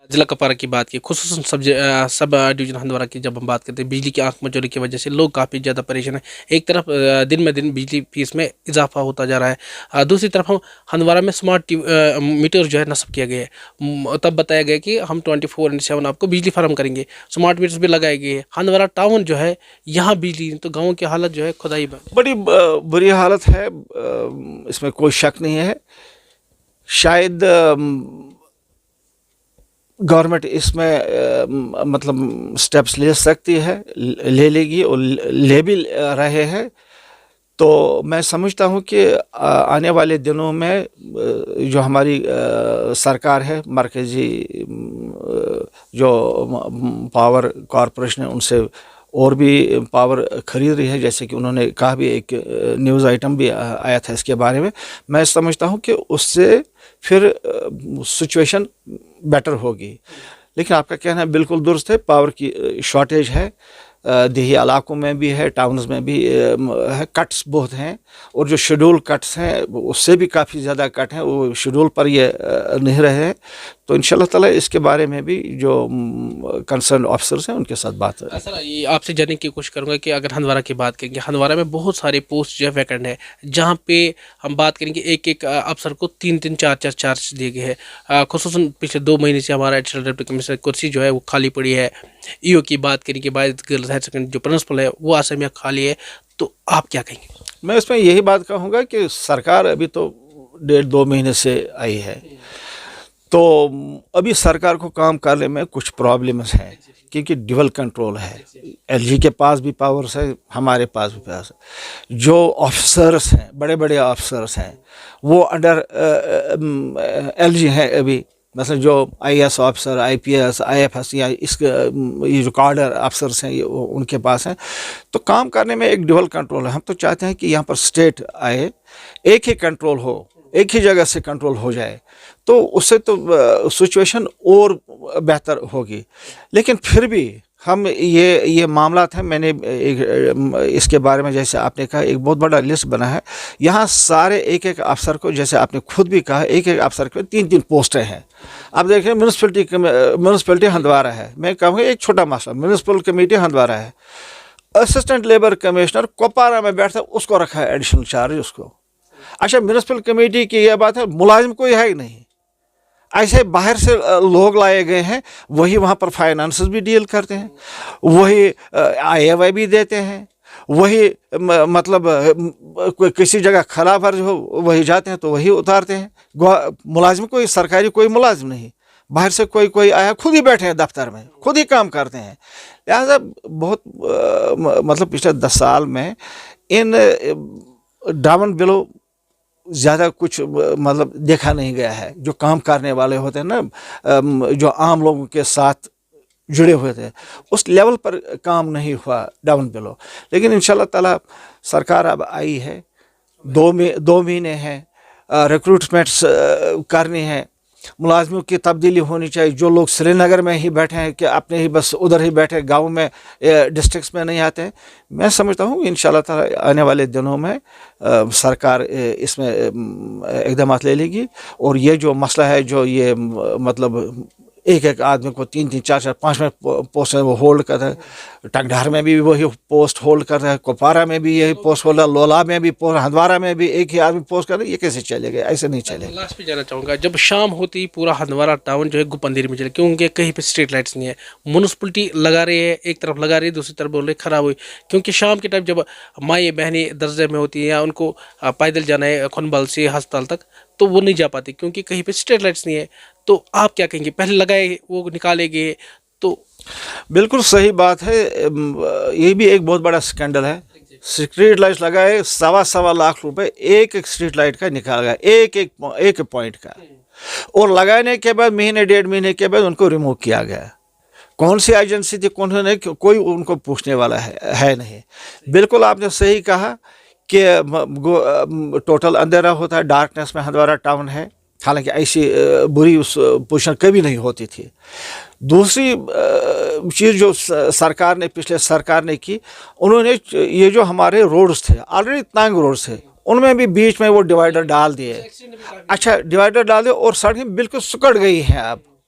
ضلع کپوارہ کی بات کی، خصوصاً سب ڈویژن ہندوارہ کی جب ہم بات کرتے ہیں، بجلی کی آنکھ مچولی کی وجہ سے لوگ کافی زیادہ پریشان ہیں۔ ایک طرف دن میں دن بجلی فیس میں اضافہ ہوتا جا رہا ہے، دوسری طرف ہم ہندوارہ میں سمارٹ میٹر جو ہے نصب کیا گیا ہے، تب بتایا گیا کہ ہم 24/7 آپ کو بجلی فراہم کریں گے، سمارٹ میٹرز بھی لگائے گئے ہیں۔ ہندوارہ ٹاؤن جو ہے یہاں بجلی تو گاؤں کی حالت جو ہے خدائی بڑی بری حالت ہے، اس میں کوئی شک نہیں ہے۔ شاید گورنمنٹ اس میں مطلب سٹیپس لے سکتی ہے، لے لے گی اور لے بھی رہے ہیں۔ تو میں سمجھتا ہوں کہ آنے والے دنوں میں جو ہماری سرکار ہے، مرکزی جو پاور کارپوریشن ہے، ان سے اور بھی پاور خرید رہی ہے، جیسے کہ انہوں نے کہا بھی، ایک نیوز آئٹم بھی آیا تھا اس کے بارے میں سمجھتا ہوں کہ اس سے پھر سچویشن بیٹر ہوگی۔ لیکن آپ کا کہنا بالکل درست ہے، پاور کی شارٹیج ہے، دیہی علاقوں میں بھی ہے، ٹاؤنز میں بھی ہے، کٹس بہت ہیں، اور جو شیڈول کٹس ہیں اس سے بھی کافی زیادہ کٹ ہیں، وہ شیڈول پر یہ نہیں رہے ہیں۔ تو انشاءاللہ تعالیٰ اس کے بارے میں بھی جو کنسرن آفیسرز ہیں ان کے ساتھ بات ہے۔ سر یہ آپ سے جاننے کی کوشش کروں گا کہ اگر ہندوارہ کی بات کریں گے، ہندوارہ میں بہت سارے پوسٹ جو ہے ویکنٹ ہے، جہاں پہ ہم بات کریں گے ایک افسر کو 3 چارج دیے گئے ہیں۔ خصوصاً پچھلے 2 مہینے سے ہمارا ایڈیشنل ڈپٹی کمشنر کرسی جو ہے وہ خالی پڑی ہے۔ ای او کی بات کریں کہ باعث گرلز ہائر سیکنڈری جو پرنسپل ہے وہ آسامیہ خالی ہے، تو آپ کیا کہیں گے؟ میں اس میں یہی بات کہوں گا کہ سرکار ابھی تو 1.5-2 مہینے سے آئی ہے، تو ابھی سرکار کو کام کرنے میں کچھ پرابلمز ہیں، کیونکہ ڈیول کنٹرول ہے۔ ایل جی کے پاس بھی پاورز ہے، ہمارے پاس بھی پاورز ہے۔ جو آفیسرس ہیں، بڑے بڑے آفیسرس ہیں، وہ انڈر ایل جی ہیں ابھی، مثلا جو I S officer, I P S, I F S, یا یہ جو کارڈر افسرس ہیں ان کے پاس ہیں، تو کام کرنے میں ایک ڈیول کنٹرول ہے۔ ہم تو چاہتے ہیں کہ یہاں پر اسٹیٹ آئے، ایک ہی کنٹرول ہو، ایک ہی جگہ سے کنٹرول ہو جائے، تو اس سے تو سچویشن اور بہتر ہوگی۔ لیکن پھر بھی ہم یہ معاملات ہیں، میں نے اس کے بارے میں جیسے آپ نے کہا ایک بہت بڑا لسٹ بنا ہے، یہاں سارے ایک افسر کو، جیسے آپ نے خود بھی کہا، ایک افسر کو 3 پوسٹیں ہیں۔ اب دیکھیں میونسپلٹی ہندوارہ ہے، میں کہوں گا ایک چھوٹا مسئلہ، میونسپل کمیٹی ہندوارہ ہے، اسسٹنٹ لیبر کمشنر کپوارہ میں بیٹھتا ہے، اس کو رکھا ہے ایڈیشنل چارج اس کو۔ اچھا میونسپل کمیٹی کی یہ بات ہے، ملازم کوئی ہے ہی نہیں، ایسے باہر سے لوگ لائے گئے ہیں، وہی وہاں پر فائنانسز بھی ڈیل کرتے ہیں، وہی آئی اے وائی بھی دیتے ہیں، وہی مطلب کسی جگہ خلا فرض ہو وہی جاتے ہیں تو وہی اتارتے ہیں۔ ملازم کوئی سرکاری کوئی ملازم نہیں، باہر سے کوئی آیا، خود ہی بیٹھے ہیں دفتر میں، خود ہی کام کرتے ہیں۔ لہٰذا بہت مطلب پچھلے 10 سال میں ان ڈاؤن بلو زیادہ کچھ مطلب دیکھا نہیں گیا ہے۔ جو کام کرنے والے ہوتے ہیں نا، جو عام لوگوں کے ساتھ جڑے ہوئے تھے، اس لیول پر کام نہیں ہوا ڈاؤن بلو۔ لیکن انشاءاللہ تعالیٰ سرکار اب آئی ہے، 2 مہینے ہیں، ریکروٹمنٹس کرنی ہے، ملازموں کی تبدیلی ہونی چاہیے۔ جو لوگ سری نگر میں ہی بیٹھے ہیں کہ اپنے ہی بس ادھر ہی بیٹھے، گاؤں میں ڈسٹرکٹس میں نہیں آتے ہیں، میں سمجھتا ہوں انشاءاللہ تعالی آنے والے دنوں میں سرکار اس میں اقدامات لے لے گی۔ اور یہ جو مسئلہ ہے، جو یہ مطلب ایک آدمی کو 3 4 5 پوسٹ وہ ہولڈ کر رہا ہے، ٹنگڈھار میں بھی وہی پوسٹ ہولڈ کر رہا ہے، کپوارہ میں بھی یہی پوسٹ ہولڈ ہے، لولا میں بھی پوسٹ، ہندوارہ میں بھی ایک ہی آدمی پوسٹ کر رہا ہے۔ یہ کیسے چلے گا؟ ایسے نہیں چلے گا۔ لاسٹ پہ جانا چاہوں گا، جب شام ہوتی پورا ہندوارہ ٹاؤن جو ہے گپ اندھیرے میں چلے، کیونکہ کہیں پہ اسٹریٹ لائٹس نہیں ہے، میونسپلٹی لگا رہی ہے، ایک طرف لگا رہی ہے، دوسری طرف بول رہے خراب ہوئی، کیونکہ شام کے ٹائم جب مائیں بہنیں درجے میں ہوتی ہیں یا ان کو پیدل جانا ہے کھنبل سے ہسپتال تک، تو وہ نہیں جا پاتے کیونکہ کہیں پہ اسٹریٹ لائٹس نہیں ہے۔ تو آپ کیا کہیں گے؟ پہلے لگائے وہ نکالے گئے تو بالکل صحیح بات ہے، یہ بھی ایک بہت بڑا سکینڈل ہے۔ اسٹریٹ لائٹ لگائے 1.25 لاکھ روپے ایک اسٹریٹ لائٹ کا نکالا گیا، ایک پوائنٹ کا، اور لگانے کے بعد مہینے 1.5 مہینے کے بعد ان کو ریموو کیا گیا۔ کون سی ایجنسی تھی، کون نے، کوئی ان کو پوچھنے والا ہے نہیں۔ بالکل آپ نے صحیح کہا کہ ٹوٹل اندھیرا ہوتا ہے، ڈارکنیس میں ہندوارہ ٹاؤن ہے، حالانکہ ایسی بری پوزیشن کبھی نہیں ہوتی تھی۔ دوسری چیز جو پچھلے سرکار نے کی، انہوں نے یہ جو ہمارے روڈز تھے، آلریڈی تنگ روڈز تھے، ان میں بھی بیچ میں وہ ڈیوائیڈر ڈال دیے۔ اچھا ڈیوائیڈر ڈال دیے اور سڑکیں بالکل سکڑ گئی ہیں اب،